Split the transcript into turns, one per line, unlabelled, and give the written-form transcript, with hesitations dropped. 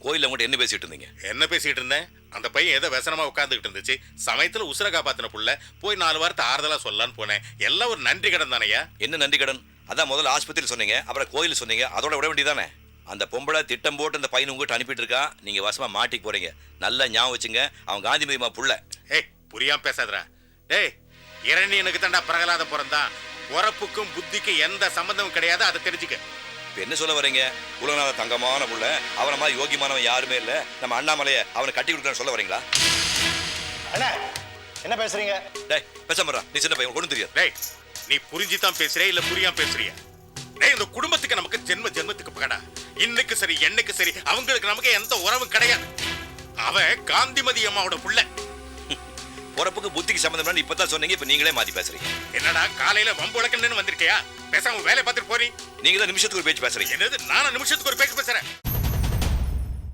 கோயில்ல உங்கள்கிட்ட என்ன பேசிட்டு இருந்தீங்க?
என்ன பேசிட்டு இருந்தேன்? அந்த பையன் ஏதோ விசனமா உட்காந்துக்கிட்டு இருந்துச்சு. சமயத்துல உசுர காப்பாத்தின புள்ள போய் 4 வாரத்தை ஆறுதலா சொல்லலான்னு போனேன். எல்லாம் ஒரு நன்றி கடன் தானையா?
என்ன நன்றி கடன்? அதான் முதல்ல ஆஸ்பத்திரியில் சொன்னீங்க, அப்புறம் கோயில் சொன்னீங்க, அதோட விட வேண்டியதானே? அந்த பொம்பளை திட்டம் போட்டு அந்த பையன் உங்ககிட்ட அனுப்பிட்டு இருக்கா, நீங்க வசமா மாட்டிக்கு போறீங்க. நல்லா ஞாபகம் வச்சுங்க, அவன் காந்திமதிமா புள்ள.
ஏய், புரியாம பேசாதடா. டேய், இரணியனுக்கு தாண்டா பிரகலாத பிறந்தான். உறப்புக்கும் புத்திக்கும் எந்த சம்பந்தமும் கிடையாது, அதை தெரிஞ்சுக்க.
இப்போ என்ன சொல்ல வரீங்க? உலகநாத தங்கமான புள்ள, அவனை மாதிரி யோகியமானவன் யாருமே இல்லை, நம்ம அண்ணாமலையை அவனை கட்டி கொடுக்கணும்னு சொல்ல வரீங்களா?
அண்ணா என்ன பேசுறீங்க?
டேய் பேசாமறா, நீ சின்ன பையன் ஒன்றும் தெரியாது.
டேய், நீ புரிஞ்சுதான் பேசுறியா இல்ல புரியாம பேசுறியா? டேய், இந்த குடும்பத்துக்கு நமக்கு ஜென்மத்துக்கு பகடா. இன்னைக்கு சரி என்னைக்கு சரி அவங்களுக்கு நமக்கு எந்த உறவும் கிடையாது. அவன் காந்திமதி அம்மாவோட புள்ள.
பொறப்புக்கு புத்திக்கு சம்பந்தம் இப்பதான் சொன்னீங்க, இப்ப நீங்களே மாத்தி பேசுறீங்க.
என்னடா காலையில வம்பு வழக்குன்னு வந்திருக்கியா? பேசாம வேலையை பார்த்துட்டு போறீ.
நீங்க தான் நிமிஷத்துக்கு ஒரு பேச்சு பேசுறீங்க.
என்னது, நானும் நிமிஷத்துக்கு ஒரு பேச்சு பேசுறேன்?